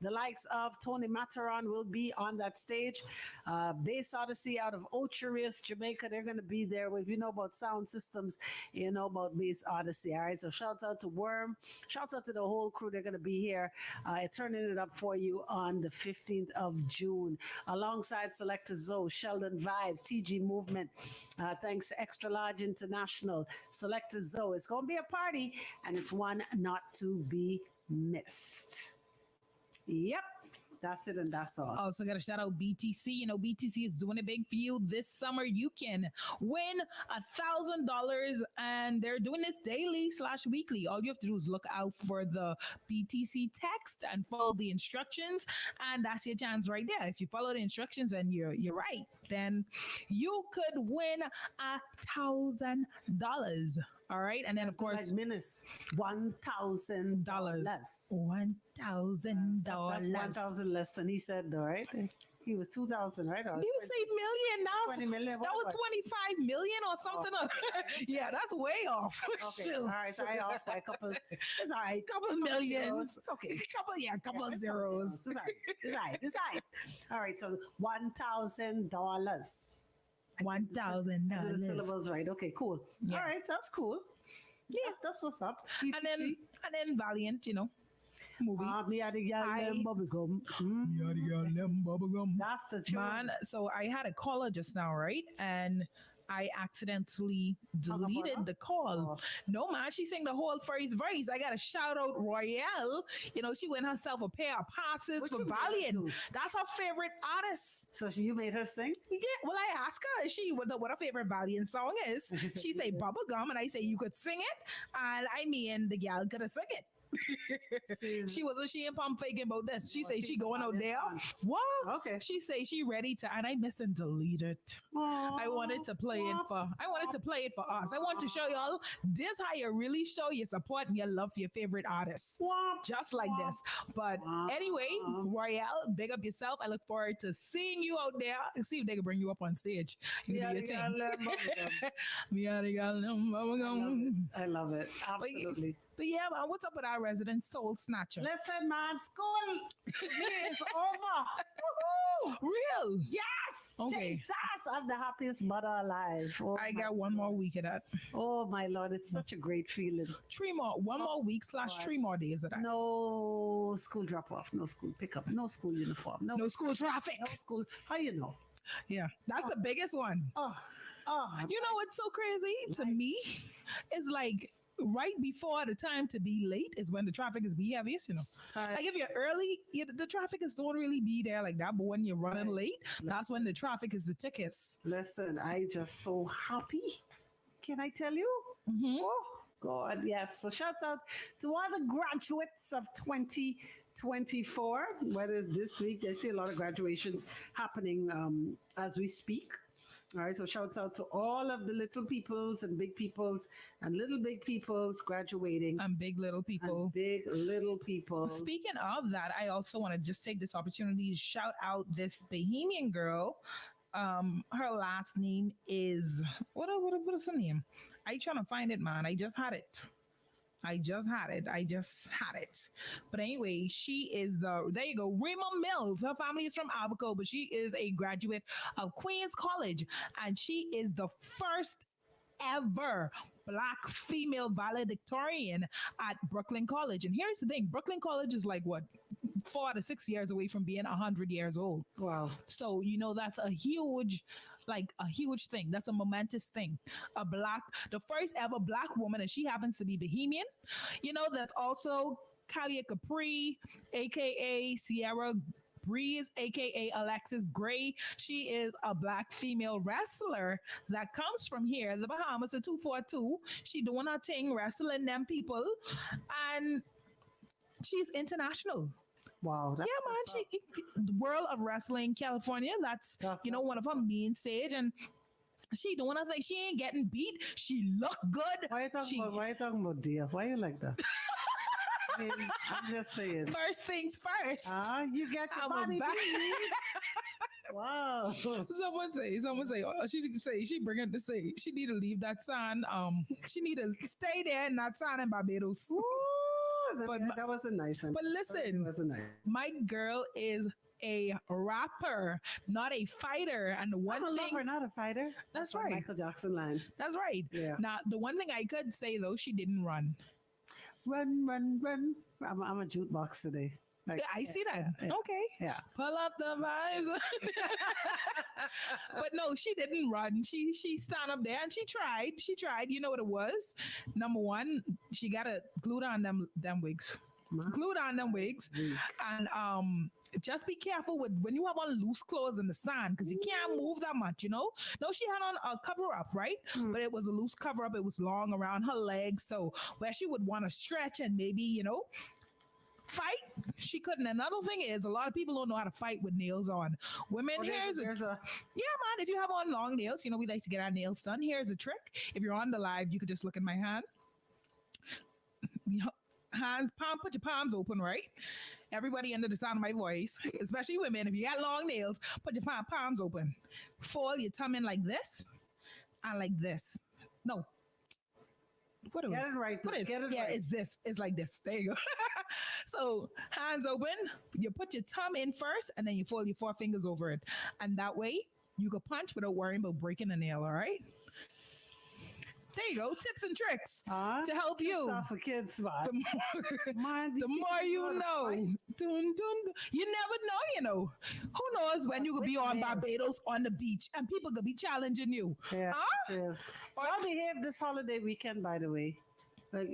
The likes of Tony Mataron will be on that stage. Bass Odyssey out of Ocherius, Jamaica, they're going to be there. If you know about sound systems, you know about Bass Odyssey. All right, so shouts out to Worm. Shouts out to the whole crew. They're going to be here turning it up for you on the 15th of June. Alongside Selector Zoe, Sheldon Vibes, TG Movement. Thanks to Extra Large International, Selector Zoe. It's going to be a party, and it's one not to be missed. Yep. That's it and that's all. Also got to shout out BTC. You know, BTC is doing it big for you this summer. You can win $1,000 and they're doing this daily/weekly. All you have to do is look out for the BTC text and follow the instructions. And that's your chance right there. If you follow the instructions and you're right, then you could win $1,000. All right. And then, of course, like minutes, $1,000. $1,000. That's 1,000 less than he said, though, right? He was 2,000, right? Or you say million. 20 million. That was 25 million or something. Oh. Yeah, that's way off. Okay. All right. So I off by a couple. It's all right. Couple millions. It's okay. Couple of zeros. It's all right. It's all right. All right. So $1,000. $1,000. The syllables right. Okay, cool. Yeah. All right, that's cool. Yeah, that's what's up. And then Valiant, you know, movie. Me had the girl them bubblegum. That's the truth. Man, so I had a caller just now, right? And I accidentally deleted the call. Oh. No, man, she sang the whole first verse. I got to shout out Royale. You know, she went herself a pair of passes for Valiant. That's her favorite artist. So you made her sing? Yeah. Well, I asked her what her favorite Valiant song is. She say Bubblegum, and I say you could sing it. And I mean, the gal could have sing it. She wasn't she and Pump faking about this. She say she going out there. What? Okay. She say she ready to, and I miss and delete it. I wanted to play it for us. I want to show y'all this how you really show your support and your love for your favorite artists. Just like this. But anyway, Royale, big up yourself. I look forward to seeing you out there and see if they can bring you up on stage. I love it. Absolutely. But yeah, man, what's up with our resident soul snatcher? Listen, man, school is over. Real? Yes. Okay. Jesus, I'm the happiest mother alive. I got one more week of that. Oh my Lord, it's such a great feeling. One more week / 3 more days of that. No school drop off, no school pickup, no school uniform, no school traffic, no school. How you know? Yeah, that's the biggest one. You know what's so crazy to me is like, right before the time to be late is when the traffic is the heaviest, you know. Like if you're early, the traffic is don't really be there like that. But when you're running late, that's when the traffic is the thickest. Listen, I just so happy. Can I tell you? Mm-hmm. Oh God, yes. So shouts out to all the graduates of 2024. Whether it's this week, I see a lot of graduations happening as we speak. All right, so shouts out to all of the little peoples and big peoples and little big peoples graduating. And big little people. And big little people. Speaking of that, I also want to just take this opportunity to shout out this Bahamian girl. Her last name is, what is her name? I trying to find it, man. I just had it. But anyway, she is there you go, Rima Mills. Her family is from Abaco, but she is a graduate of Queens College, and she is the first ever Black female valedictorian at Brooklyn College. And here's the thing, Brooklyn College is like what, 4 to 6 years away from being 100 years old. Wow. So, you know, that's a huge thing. That's a momentous thing. The first ever Black woman, and she happens to be Bahamian. You know, there's also Kalia Capri, aka Sierra Breeze, aka Alexis Gray. She is a Black female wrestler that comes from here, the Bahamas, a 242. She doing her thing, wrestling them people, and she's international. Wow. Yeah, man. The World of Wrestling California. That's one of her main stage, and she doing her thing. She ain't getting beat. She look good. Why are you talking about dear? Why you like that? I mean, I'm just saying. First things first. You get your body beat. Wow. Someone say, she bring it to say she need to leave that sign. She need to stay there in that sign in Barbados. Ooh, But that was a nice one. but It listen, was a nice. my girl is a rapper, not a fighter. And the one I'm a thing lover, not a fighter. that's what right. Michael Jackson line. That's right. Yeah. Now, the one thing I could say though, she didn't run. Run, run, run. I'm a jukebox today. Like, Yeah, I see that. yeah, Okay. yeah. Pull up the vibes. But no, she didn't run. She stand up there and she tried. She tried. You know what it was? Number one, she gotta glue down them wigs. Glue down them wigs. Weak. And just be careful with when you have on loose clothes in the sun because you can't move that much, you know. No, she had on a cover up, right? But it was a loose cover up. It was long around her legs, so where she would want to stretch and maybe fight, she couldn't. Another thing is a lot of people don't know how to fight with nails on. Women, Oh, here's a there's a yeah, man. If you have on long nails, we like to get our nails done. Here's a trick. If you're on the live, you could just look at my hand. Hands, put your palms open, right? Everybody under the sound of my voice, especially women, if you got long nails, put your palms open. Fold your thumb in like this and like this. No. What is Get it right. What is? Get it Yeah, right. it's this. It's like this. There you go. So hands open. You put your thumb in first, and then you fold your four fingers over it, and that way you can punch without worrying about breaking a nail. All right. There you go. Tips and tricks to help you. Off for kids, man. Man, The more you know. Dun, dun. You never know. Who knows when you could be on Barbados on the beach and people could be challenging you. Yeah. Huh? Yeah. I'll behave this holiday weekend, by the way. Like,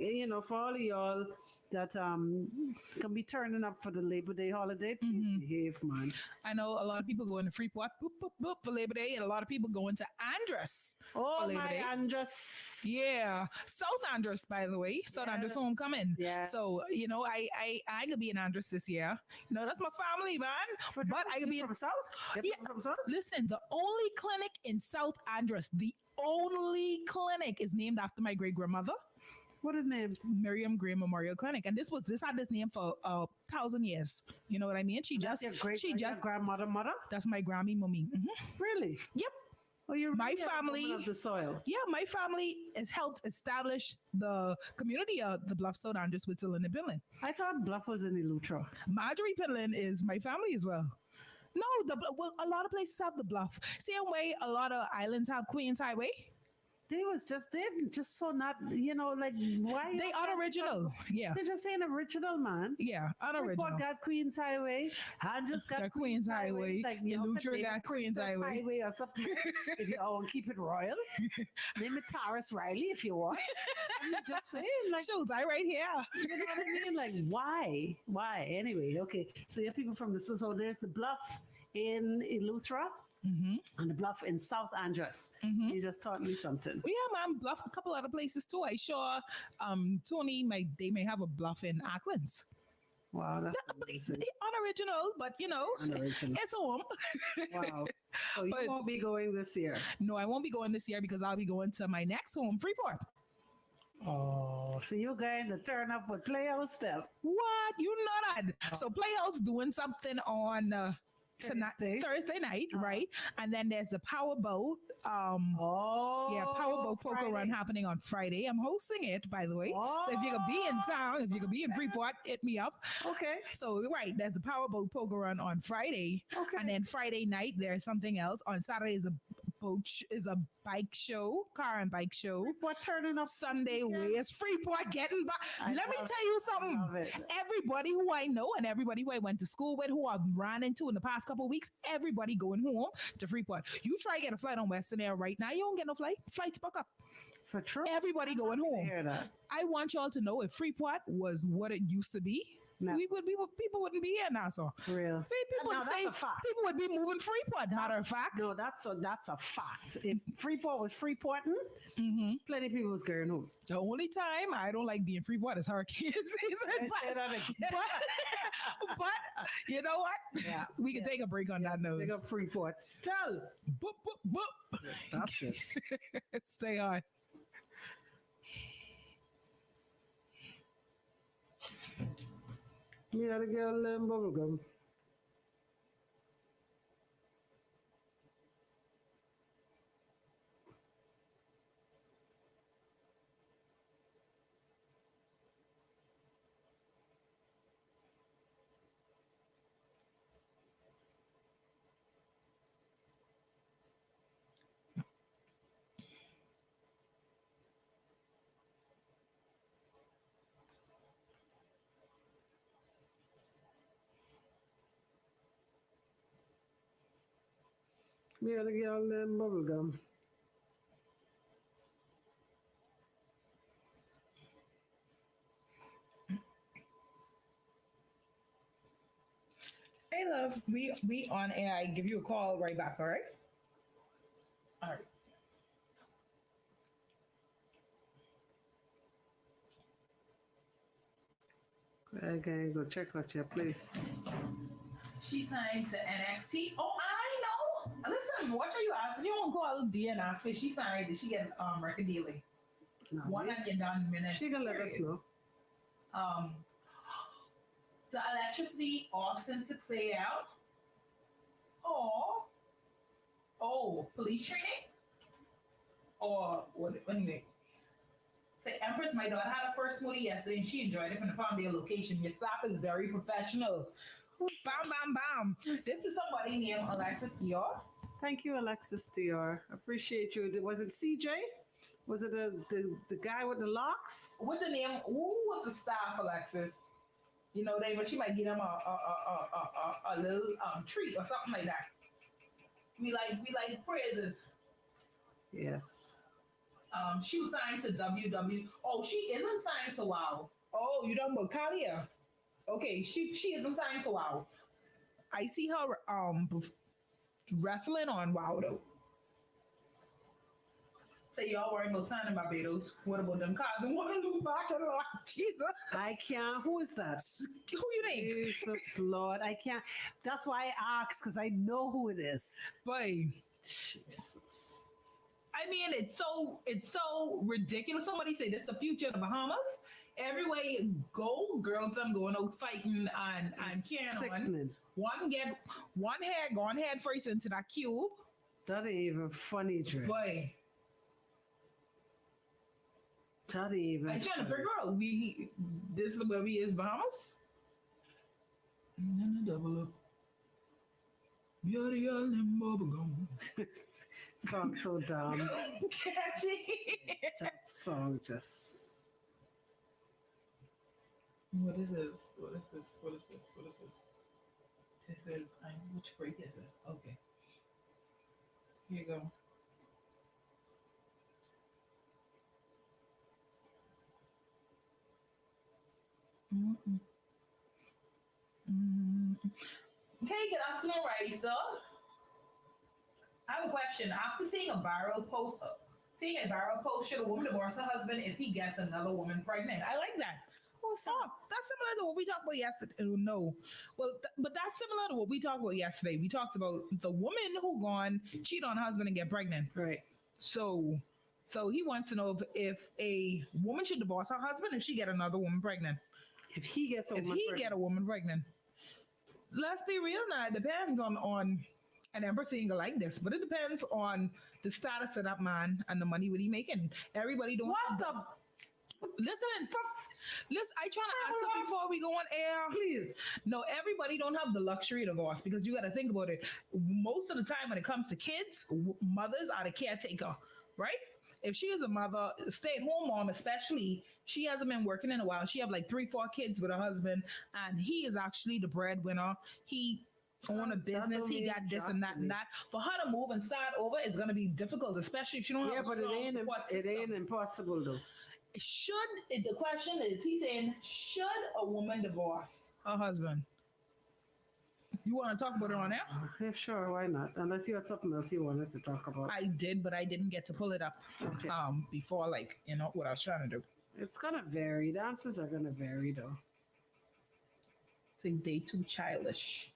for all of y'all that can be turning up for the Labor Day holiday, please behave, man. I know a lot of people going to Freeport boop, boop, boop, for Labor Day, and a lot of people going to Andros Oh, for Labor my Day. Andress. Yeah, South Andros, by the way. South Andros Yes. homecoming. Yeah. So I could be in Andros this year. That's my family, man. But I could be from South? Yeah. From South? Listen, the only clinic in South Andros, the only clinic is named after my great grandmother. What is name? Miriam Gray Memorial Clinic, and this had this name for 1,000 years. You know what I mean? That's your grandmother mother? That's my Grammy mummy. Really? Yep. Oh, you're My really a family- woman of the soil. Yeah, my family has helped establish the community of the Bluff, South Andros, Switzerland, and Finland. I thought Bluff was in Eleuthera. Marjorie Finland is my family as well. No, a lot of places have the Bluff. Same way a lot of islands have Queens Highway. They just so not, like, why? They unoriginal. Yeah. They're just saying original, man. Yeah, unoriginal. Freeport got Queens Highway. Andros got Queens Highway. Like, Eleuthera maybe got Queens Princess Highway. or something. If you want to keep it royal. Name it Taurus Riley if you want. I'm just saying, like, Shoot, I right here. you know what I mean? Like, why? Why? Anyway, okay. So you have people from so there's the Bluff in Eleuthera. And the Bluff in South Andros. You just taught me something. Well, yeah, man, Bluff, a couple other places too. I sure Tony they may have a Bluff in Acklands. Wow, that's amazing. Unoriginal, but Unoriginal. it's home. Wow. So you But- won't be going this year. No, I won't be going this year because I'll be going to my next home, Freeport. Oh, so you're going to turn up with Playhouse still. What? You know that? So Playhouse doing something on Thursday night, right? And then there's a powerboat. Powerboat poker run happening on Friday. I'm hosting it, by the way. So if you could be in town, if you could be in Freeport, hit me up. Okay. So right, there's a powerboat poker run on Friday, Okay. and then Friday night there's something else. On Saturday is a bike show, car and bike show. What turning up Sunday, this weekend? where's Freeport getting by? I Let me love- tell you I something. love it. Everybody who I know and everybody who I went to school with, who I've ran into in the past couple of weeks, everybody going home to Freeport. You try to get a flight on Western Air right now, you don't get no flight. Flights book up. For true. Everybody going home. Hear that. I want y'all to know if Freeport was what it used to be, No. people wouldn't be here now. So For real. people No, would that's say a fact. people would be moving Freeport. Matter of fact, No, that's a fact. If Freeport was Freeporting, mm-hmm. plenty of people was going home. The only time I don't like being Freeport is hurricane season. I say that again. But you know what? Yeah. We can take a break on that note. Big up Freeport. Still. Boop, boop, boop. That's it. Stay on. Me and the girl bubblegum. Me and the girl them bubble gum. Hey, love, we on air. I give you a call right back. All right. All right. I can go check out your place. She signed to NXT. Oh, I know. Listen, what are you asking? You won't call D and ask her. She signed. Did she get record dealing? No, One and you're done minutes. she can let us know. Um, the electricity off since 6 a.m. Oh, oh, police training? Or what? Anyway, say Empress, my daughter had a first movie yesterday and she enjoyed it from the Palmdale location. Your staff is very professional. Bam, bam, bam. This is somebody named Alexis Dior. Thank you, Alexis Dior. Appreciate you. Was it CJ? Was it the guy with the locks? With the name, who was the staff, Alexis? You know, but she might give them a little treat or something like that. We like praises. Yes. She was signed to WW. Oh, she isn't signed to WoW. Oh, you talking about Kalia? Okay, she isn't signed to WoW. I see her wrestling on WoW though. Say y'all weren't no sign in Barbados. What about them cars and want to look back at her? Jesus. I can't. Who is that? Who you think? Jesus Lord, I can't. That's why I asked because I know who it is. Boy. Jesus. I mean, it's so ridiculous. Somebody say this is the future of the Bahamas. Everywhere you go, girls, I'm going out fighting and carrying on. One head gone head first into that cube. That ain't even funny, Dre. Boy. That ain't even. I'm trying to figure out. This is where we is Bahamas. And then the double up. Yada yada and bubble gum. Song so dumb. Catchy. That song just. What is this? What is this? What is this? What is this? This is. Which break is this? Okay. Here you go. Mm-mm. Mm-mm. Okay, good afternoon, Raisa. I have a question. After seeing a viral post, should a woman divorce her husband if he gets another woman pregnant? I like that. Oh, stop. That's similar to what we talked about yesterday. No. Well, but that's similar to what we talked about yesterday. We talked about the woman who gone cheat on her husband and get pregnant. Right. So he wants to know if a woman should divorce her husband if she get another woman pregnant. If he gets get a woman pregnant. Let's be real now. It depends on an Empress single like this, but it depends on the status of that man and the money what he making. Everybody don't. What the? Listen. I try to answer before we go on air. Please. No, everybody don't have the luxury of divorce because you got to think about it. Most of the time when it comes to kids, mothers are the caretaker, right? If she is a mother, stay-at-home mom especially, she hasn't been working in a while. She have like 3-4 kids with her husband, and he is actually the breadwinner. He own a business. He got this and that and that. For her to move and start over is going to be difficult, especially if she don't have a strong support system. It ain't impossible though. The question is, he's saying, should a woman divorce her husband? You want to talk about it on air? Yeah, sure, why not? Unless you had something else you wanted to talk about. I did, but I didn't get to pull it up before, what I was trying to do. It's gonna vary. The answers are gonna vary though. I think they too childish.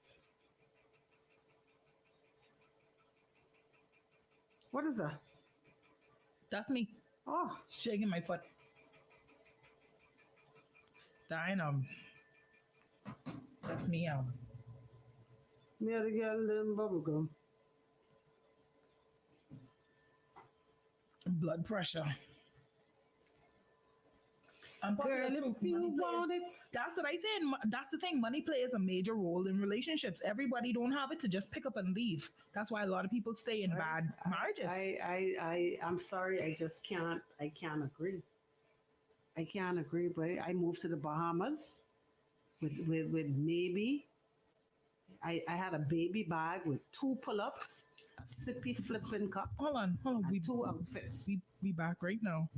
What is that? That's me. Oh, shaking my foot. Dynam. That's me. Me and the girl them bubblegum. Blood pressure. Girl, if you want it. That's what I said. That's the thing. Money plays a major role in relationships. Everybody don't have it to just pick up and leave. That's why a lot of people stay in bad marriages. I'm sorry. I just can't. I can't agree. I can't agree. But I moved to the Bahamas with maybe. I had a baby bag with 2 pull-ups sippy flipping cup, Hold on. and We two outfits. we back right now.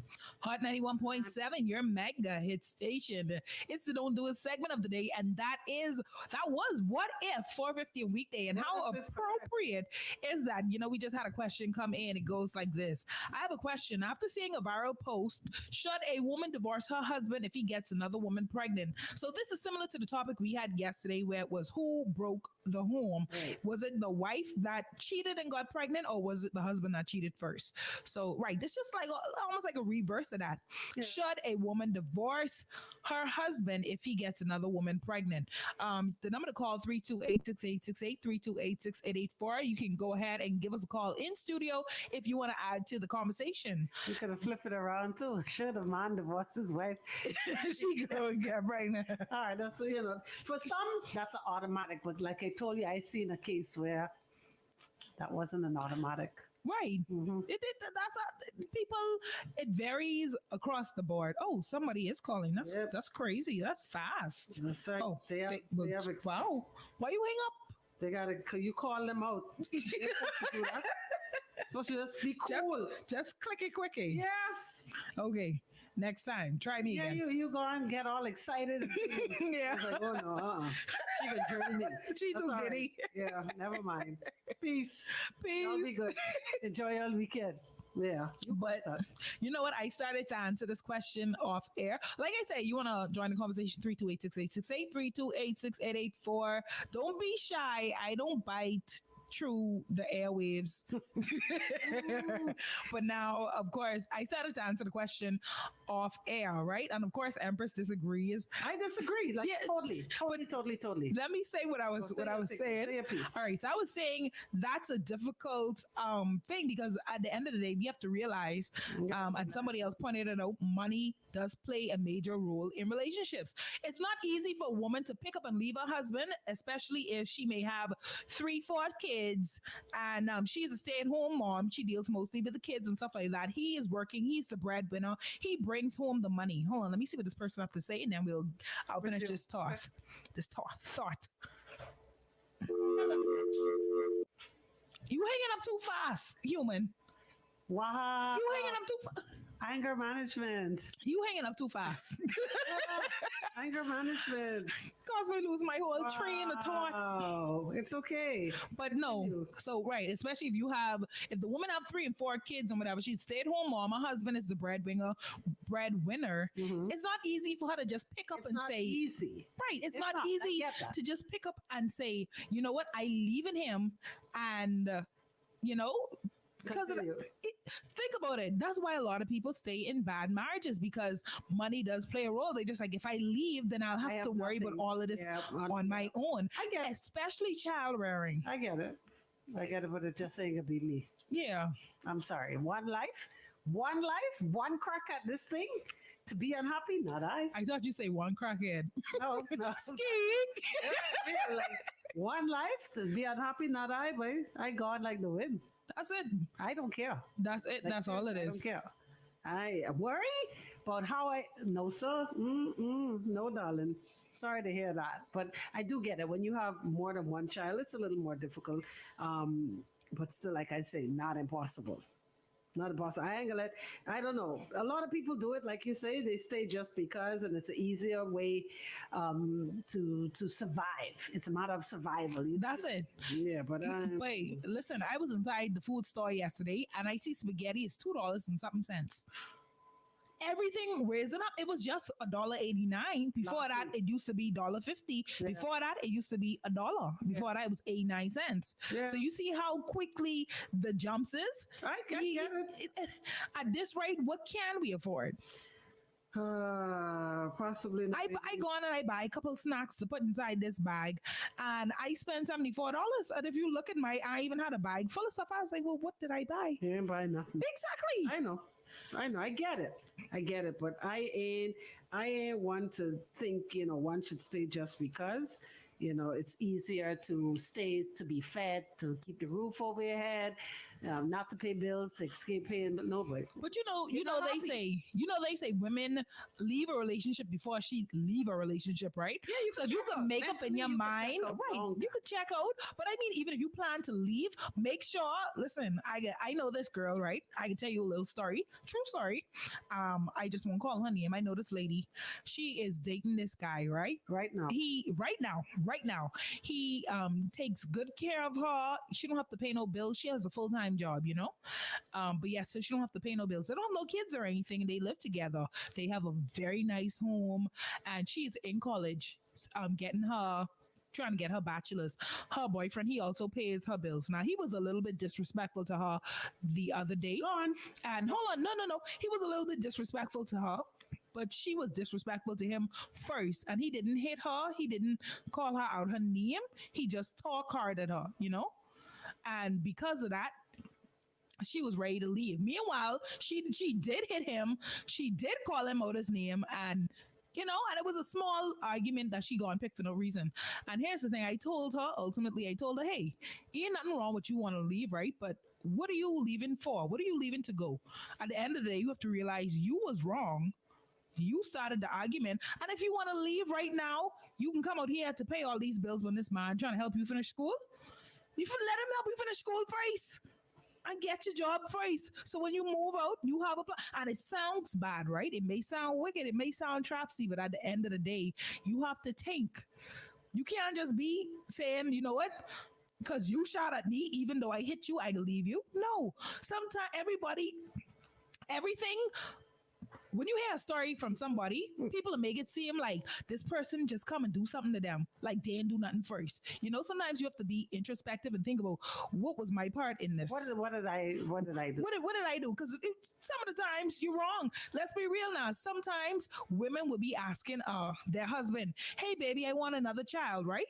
Hot 91.7, your mega hit station. It's the Don't Do It segment of the day, and that was What If 4:50 a weekday. And What how if it's appropriate is that? We just had a question come in. It goes like this. I have a question. After seeing a viral post, should a woman divorce her husband if he gets another woman pregnant? So this is similar to the topic we had yesterday where it was who broke the home. Right. Was it the wife that cheated and got pregnant, or was it the husband that cheated first? So, right, this just like almost like a reverse of that. Yeah. Should a woman divorce her husband if he gets another woman pregnant? The number to call 328-6868, 328-6884. You can go ahead and give us a call in studio if you want to add to the conversation. You could have flipped it around too. Should a man divorce his wife? She go and get pregnant. All right, that's for some that's an automatic, but like I told you, I seen a case where that wasn't an automatic. Right. Mm-hmm. People. It varies across the board. Oh, somebody is calling. That's crazy. That's fast. That's right. Oh, they have wow. Why you hang up? They gotta. You call them out. You're supposed to do that. Supposed to just be cool. Just click it quickie. Yes. Okay. Next time, try me Yeah, again. you go and get all excited. Yeah. It's like, oh no, she can join me. She's That's too all right. giddy. Yeah, never mind. Peace. Peace. Y'all be good. Enjoy your weekend. Yeah. But you know what? I started to answer this question off air. Like I say, you want to join the conversation, 328-6868, 328-6884. Don't be shy. I don't bite through the airwaves. But now, of course, I started to answer the question off air, right? And of course, Empress disagrees. I disagree. Like totally. Let me say what I was saying. Say a piece. All right, so I was saying that's a difficult thing because at the end of the day, we have to realize, and somebody else pointed it out, money does play a major role in relationships. It's not easy for a woman to pick up and leave her husband, especially if she may have 3-4 kids and she's a stay-at-home mom. She deals mostly with the kids and stuff like that. He is working. He's the breadwinner. He brings home the money. Hold on, let me see what this person have to say, and then I'll finish this thought. You hanging up too fast, human. Wow. You hanging up too fast. Anger management. You hanging up too fast. Anger management. Cause me lose my whole train of thought. Oh, it's okay. But no, so right, especially if the woman have 3 and 4 kids and whatever, she's stay-at-home mom. Her husband is the breadwinner. Mm-hmm. It's not easy for her to just pick up and say, easy. Right, it's not easy to just pick up and say, you know what, I leaving him, and because think about it. That's why a lot of people stay in bad marriages, because money does play a role. They just like, if I leave, then I'll have to worry about all of this on my own. I get it. Especially child rearing. I get it, but it just ain't gonna be me. Yeah. I'm sorry. One life, one crack at this thing to be unhappy. Not I. I thought you say one crackhead. No. Skeek. Yeah, like one life to be unhappy. Not I, but I gone like the wind. That's it. I don't care. That's it. Like, that's all it is. I don't care. I worry about how no, sir. No, darling. Sorry to hear that. But I do get it. When you have more than one child, it's a little more difficult. But still, like I say, not impossible. Not impossible. I don't know. A lot of people do it, like you say, they stay just because, and it's an easier way to survive. It's a matter of survival. That's it. Yeah, but wait, listen, I was inside the food store yesterday and I see spaghetti is $2 and something cents. Everything raising up. It was just $1.89. Before that, it used to be $1.50. Yeah. Before that, it used to be $1. Before that, it was 89 cents. Yeah. So you see how quickly the jumps is. I get it. At this rate, what can we afford? Possibly not. I go on and I buy a couple snacks to put inside this bag, and I spend $74. And if you look at I even had a bag full of stuff. I was like, well, what did I buy? You didn't buy nothing. Exactly. I know. I get it. But I ain't one to think, one should stay just because, it's easier to stay, to be fed, to keep the roof over your head. not to pay bills, to escape paying, but nobody. But You're not happy. they say women leave a relationship before she leave a relationship, right? Yeah, you So could you check can out. make up in Mentally, your you could check mind, out right? long You time. could check out. But I mean, even if you plan to leave, make sure. Listen, I know this girl, right? I can tell you a little story, true story. I just won't call her name. I know this lady. She is dating this guy, right? Right now. He right now he takes good care of her. She don't have to pay no bills. She has a full-time job, but yes, so she don't have to pay no bills. They don't have no kids or anything, and they live together. They have a very nice home, and she's in college, getting her trying to get her bachelor's. Her boyfriend, he also pays her bills. Now he was a little bit disrespectful to her the other day. Go on. And hold on, no. He was a little bit disrespectful to her, but she was disrespectful to him first. And he didn't hit her. He didn't call her out her name. He just talked hard at her. And because of that, she was ready to leave. Meanwhile, she did hit him. She did call him out his name, and it was a small argument that she got and picked for no reason. And here's the thing: ultimately, I told her, hey, ain't nothing wrong with you want to leave, right? But what are you leaving for? What are you leaving to go? At the end of the day, you have to realize you was wrong. You started the argument, and if you want to leave right now, you can come out here to pay all these bills when this man trying to help you finish school. You let him help you finish school first and get your job first. So when you move out, you have a plan. And it sounds bad, right? It may sound wicked, it may sound trapsy, but at the end of the day, you have to think. You can't just be saying, you know what? Because you shot at me, even though I hit you, I leave you. No. Sometimes everything when you hear a story from somebody, people make it seem like this person just come and do something to them, like they didn't do nothing first. Sometimes you have to be introspective and think about what was my part in this. What did I do? What did I do? Because some of the times you're wrong. Let's be real now. Sometimes women will be asking their husband, "Hey, baby, I want another child," right?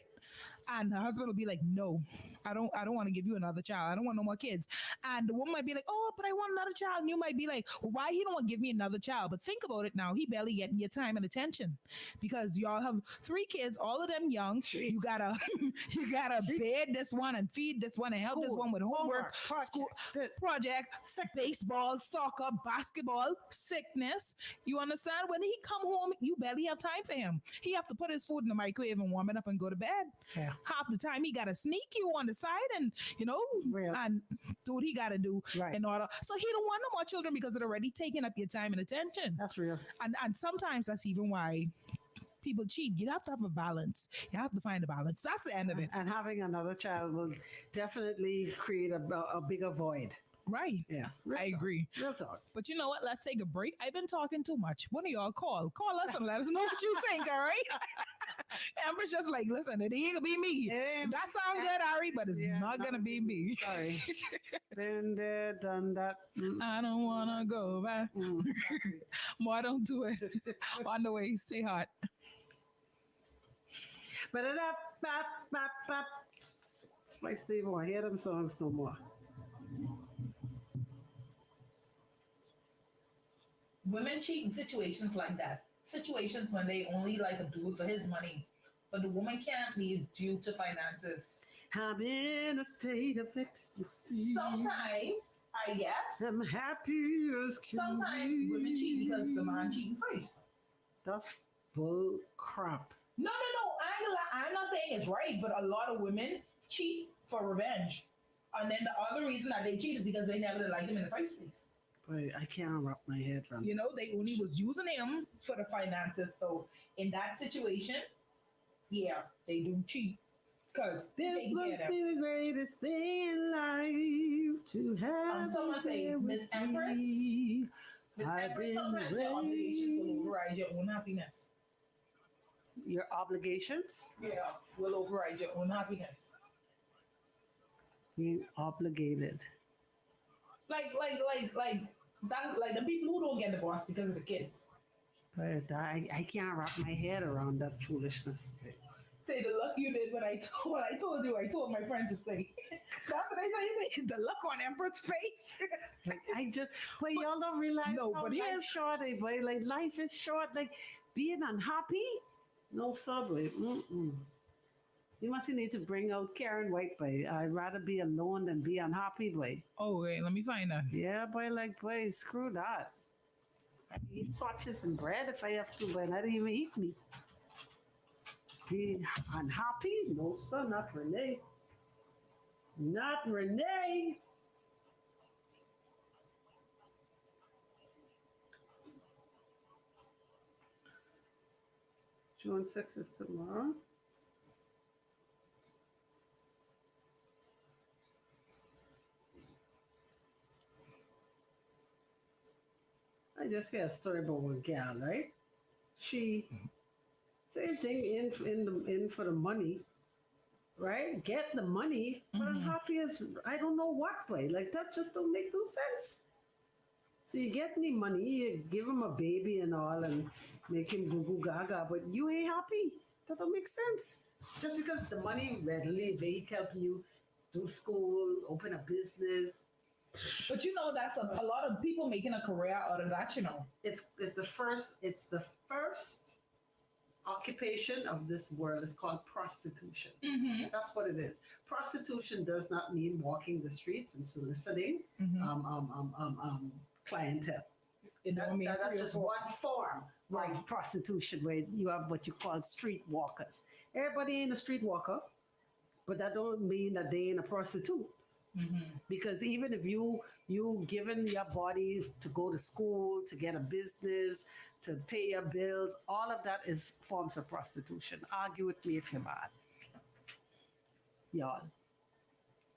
And the husband will be like, "No, I don't want to give you another child. I don't want no more kids." And the woman might be like, "Oh, but I want another child." And you might be like, "Well, why he don't want to give me another child?" But think about it now. He barely getting your time and attention because y'all have 3 kids, all of them young. You gotta you gotta bed this one and feed this one and help this one with homework, school project, baseball, soccer, basketball, sickness. You understand? When he come home, you barely have time for him. He have to put his food in the microwave and warm it up and go to bed. Yeah. Half the time he gotta sneak you on the side and Real. and do what he gotta do Right. in order. So he don't want no more children because it already taken up your time and attention. That's real. And sometimes that's even why people cheat. You have to have a balance. You have to find a balance. That's the end of it. And having another child will definitely create a bigger void. Right. Yeah. I agree. Real talk. But you know what? Let's take a break. I've been talking too much. One of y'all call us and let us know what you think, all right? Empress just like, listen, it ain't gonna be me. That sounds good, Ari, but it's not gonna be me. Sorry. Been there, done that. I don't wanna go back. Exactly. More don't do it. On the way, stay hot. But it up, bap. Spice Steve, I hear them songs no more. Women cheat in situations like that. Situations when they only like a dude for his money, but the woman can't leave due to finances. I'm in a state of ecstasy. Sometimes, I guess, I'm happy as can sometimes be. women cheat because the man cheating first. That's bull crap. No. I'm not saying it's right, but a lot of women cheat for revenge. And then the other reason that they cheat is because they never liked him in the first place. But I can't wrap my head around. They only was using him for the finances. So in that situation, yeah, they do cheat. Because This must be the greatest thing in life to have. Someone say, Miss Empress. Miss Empress, sometimes your obligations will override your own happiness. Your obligations? Yeah, will override your own happiness. Being obligated. Like that, like the people who don't get divorced because of the kids. But I can't wrap my head around that foolishness. Say the look you did when I told you, I told my friend to say. That's what I say. The look on Empress' face. But y'all don't realize No, how but life's short, boy. Like life is short. Like being unhappy, no subway. You must need to bring out Karen White, boy. I'd rather be alone than be unhappy, boy. Oh wait, let me find that. Yeah, boy, like, boy, screw that. I eat sausages and bread if I have to, but I don't even eat meat. Be unhappy? No, sir, not Renee. Not Renee. June 6th is tomorrow. I just got a story about one gal, right? She same thing in for the money, right? Get the money, but I'm happy as I don't know what way. Like that just don't make no sense. So you get any money, you give him a baby and all, and make him goo goo gaga, but you ain't happy. That don't make sense. Just because the money readily, they help you do school, open a business. But you know, that's a lot of people making a career out of that. You know. It's the first occupation of this world is called prostitution. That's what it is. Prostitution does not mean walking the streets and soliciting clientele. That's just one form of prostitution where you have what you call street walkers. Everybody ain't a street walker, but that don't mean that they ain't a prostitute. Because even if you given your body to go to school, to get a business, to pay your bills, all of that is forms of prostitution. Argue with me if you're bad, y'all.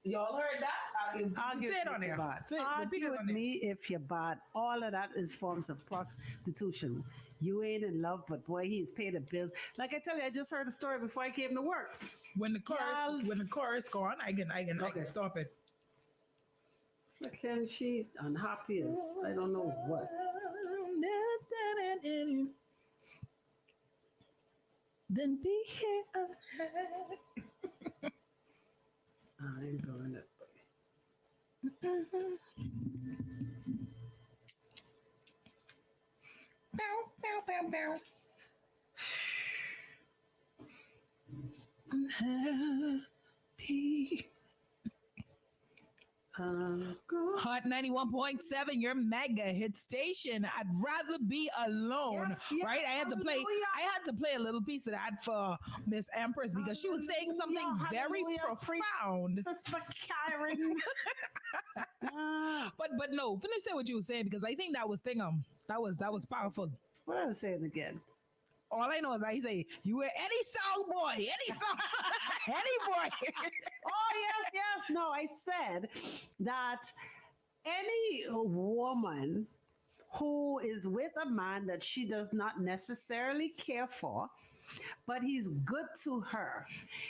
Y'all heard that? Argue Say it with on me if there. you're bad. Say it, repeat Argue it with on there. me if you're bad. All of that is forms of prostitution. You ain't in love, but boy, he's paying the bills. Like I tell you, I just heard a story before I came to work. When the Y'all- chorus go on, I can Okay. stop it. Can she unhappy as I don't know what. Then be here. I ain't doing it. Bow, bow, bow, bow. I'm happy. Girl. Hot 91.7, your mega hit station. I'd rather be alone. Yes, yes, right? I had to play a little piece of that for Miss Empress because she was saying something very Hallelujah, profound. Sister Karen. But no, finish saying what you were saying because I think that was that was powerful. What I was saying again? All I know is I say you were any song boy, any song, any boy. Oh yes. No, I said that any woman who is with a man that she does not necessarily care for, but he's good to her.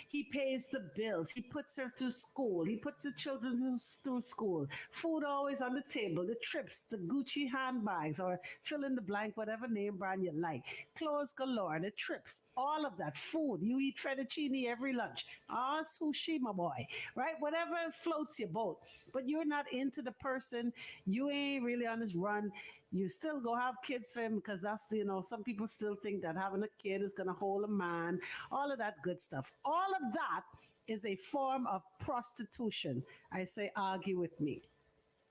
He pays the bills. He puts her through school. He puts the children through school. Food always on the table. The trips, the Gucci handbags, or fill in the blank, whatever name brand you like. Clothes galore, the trips, all of that. Food. You eat fettuccine every lunch. Ah, sushi, my boy. Right? Whatever floats your boat. But you're not into the person. You ain't really on his run. You still go have kids for him because that's, some people still think that having a kid is going to hold a man, all of that good stuff. All of that is a form of prostitution. I say, argue with me.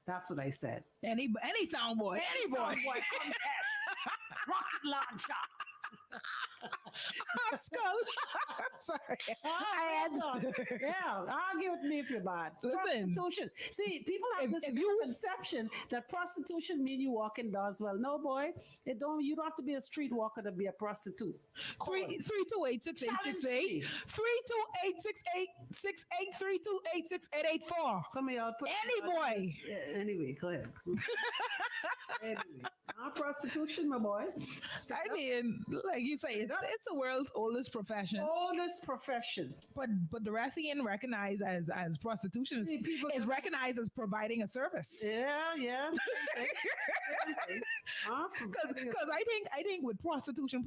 That's what I said. Any sound boy, any boy. Sound boy contest. Rocket launcher. Hot skull. Sorry. I had Yeah, argue with me if you're bad. Listen. Prostitution. See, people have this misconception that prostitution means you walk indoors. Well, no, boy. You don't have to be a street walker to be a prostitute. 328-6868. 328-6868. Some of y'all put Any boy. Anyway, go ahead. Anyway, prostitution, my boy. I mean, like you say, it's the world's oldest profession. Oldest profession. But the rest ain't recognized as prostitution. See, people It's just- recognized as providing a service. Yeah. Because I think with prostitution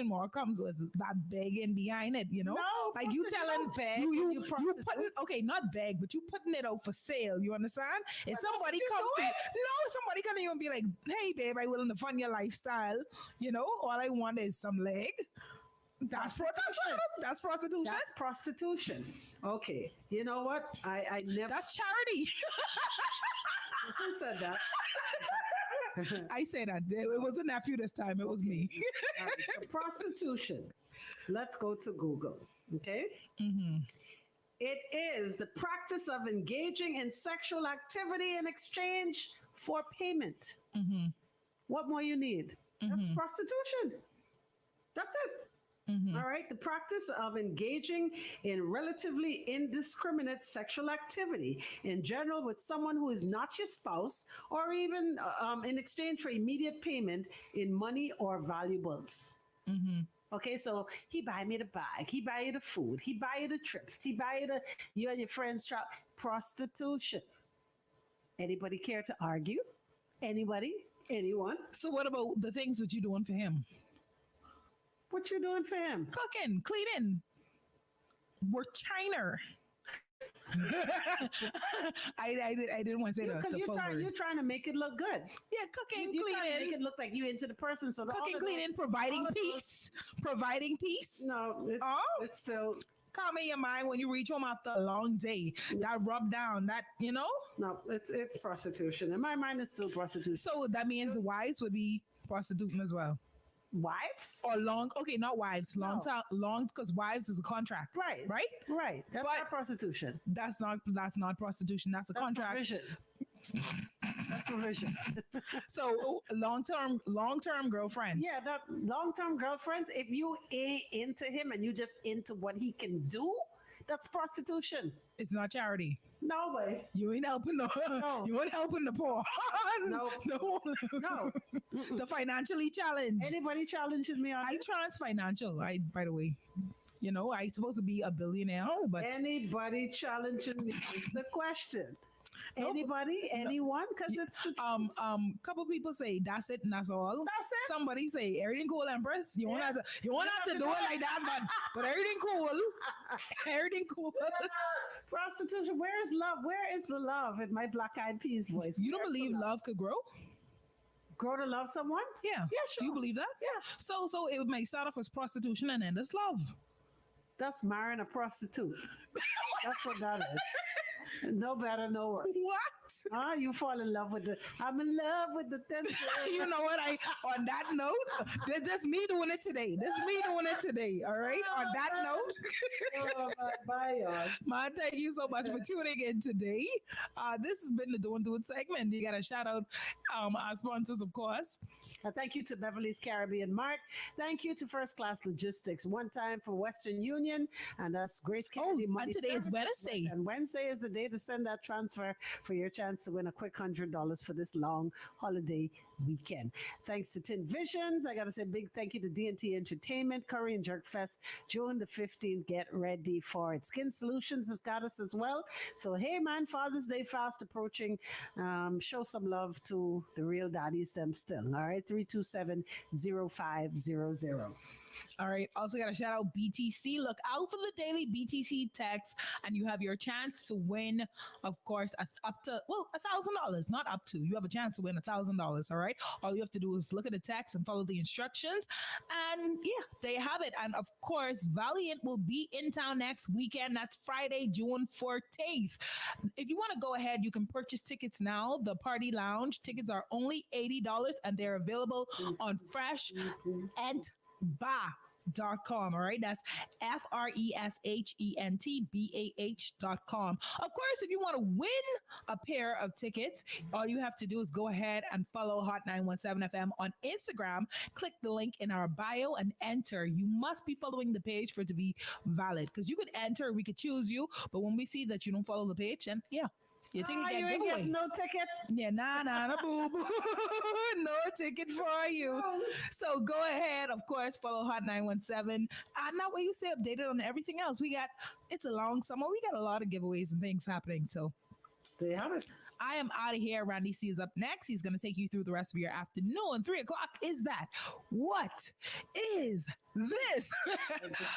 more comes with that begging behind it, No, like you telling beg, you prostitute. putting not beg, but you putting it out for sale. You understand? If But somebody that's what come to you're you, no, somebody can even be like, hey babe, I willing to fund your lifestyle. All I want is some leg. That's Prostitution. That's prostitution. That's prostitution. Okay. You know what? I never. That's charity. Who said that? I say that. It was a nephew this time. It was me. All right, so prostitution. Let's go to Google. Okay. It is the practice of engaging in sexual activity in exchange for payment. What more you need? That's prostitution. That's it. All right. The practice of engaging in relatively indiscriminate sexual activity in general with someone who is not your spouse, or even in exchange for immediate payment in money or valuables. Okay, so he buy me the bag, he buy you the food, he buy you the trips, he buy you the you and your friends trip. Prostitution. Anybody care to argue? Anybody? Anyone? So what about the things that you doing for him? What you doing for him? Cooking, cleaning. We're China. I didn't want to say that. Because you're trying to make it look good. Yeah, cooking, You're trying to cleaning. make it look like you into the person. So Cooking, cleaning, providing peace. Providing peace. No, it's still calm in your mind when you reach home after a long day. That rub down, that, no. It's prostitution. In my mind, it's still prostitution. So that means wives would be prostituting as well. Wives or not wives, No. long because wives is a contract, right. That's But- not prostitution. that's not prostitution, that's a That's contract. provision. That's provision. So long-term girlfriends. Yeah, that long-term girlfriends, if you into him and you just into what he can do, that's prostitution. It's not charity. No way. You ain't helping No. you ain't helping the poor. No. No. The financially challenged. Anybody challenging me on I this? trans financial. By the way. I supposed to be a billionaire, but Anybody challenging me is the question. Anybody? Anyone? Because it's the couple people say that's it and that's all. That's it? Somebody say everything cool, Empress. You won't Yeah. have to do it like that, but everything cool. Everything cool. prostitution. Where is love? Where is the love in my Black Eyed Peas voice? You don't Where's the believe love could grow? Grow to love someone? Yeah. Yeah, Do you sure. believe that? Yeah. So it may start off as prostitution and end as love. That's marrying a prostitute. That's what that is. No better, no worse. What? You fall in love with I'm in love with the tension. You know what? On that note, this me doing it today. All right. On that note, Bye, y'all. man, thank you so much for tuning in today. This has been the Doing segment. You got to shout out our sponsors, of course. Thank you to Beverly's Caribbean Mart. Thank you to First Class Logistics. One time for Western Union, and that's Grace Kennedy Money and today is Services. Wednesday. And Wednesday is the day to send that transfer for your chance to win a quick $100 for this long holiday weekend. Thanks to Tin Visions. I got to say big thank you to D&T Entertainment, Curry and Jerk Fest, June the 15th. Get ready for it. Skin Solutions has got us as well. So, hey, man, Father's Day fast approaching. Show some love to the real daddies them still. All right, 327-0500. All right. Also got to shout out BTC. Look out for the daily BTC text, and you have your chance to win. Of course, up to $1,000. Not up to. You have a chance to win $1,000. All right. All you have to do is look at the text and follow the instructions, and yeah, there you have it. And of course, Valiant will be in town next weekend. That's Friday, June 14th. If you want to go ahead, you can purchase tickets now. The Party Lounge tickets are only $80, and they're available on Fresh and Bah.com. All right, that's FRESHENTBAH.com. Of course, if you want to win a pair of tickets, all you have to do is go ahead and follow Hot 917 FM on Instagram. Click the link in our bio and enter. You must be following the page for it to be valid, because you could enter, we could choose you, but when we see that you don't follow the page, then yeah, your ticket You get ain't giveaway. getting no ticket. Yeah, nah, boo. No ticket for you. So go ahead, of course, follow Hot 917. And that way you stay updated on everything else. It's a long summer. We got a lot of giveaways and things happening. So They have it. I am out of here. Randy C is up next. He's going to take you through the rest of your afternoon. 3 o'clock is that. What is this?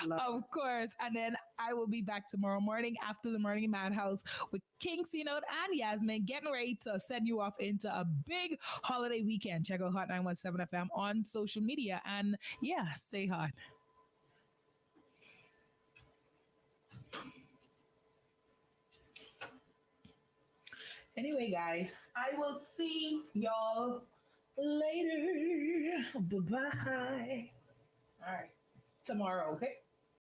Of course. And then I will be back tomorrow morning after the Morning Madhouse with King C-Note and Yasmin getting ready to send you off into a big holiday weekend. Check out Hot 917 FM on social media. And yeah, stay hot. Anyway, guys, I will see y'all later. Bye bye. All right. Tomorrow, okay?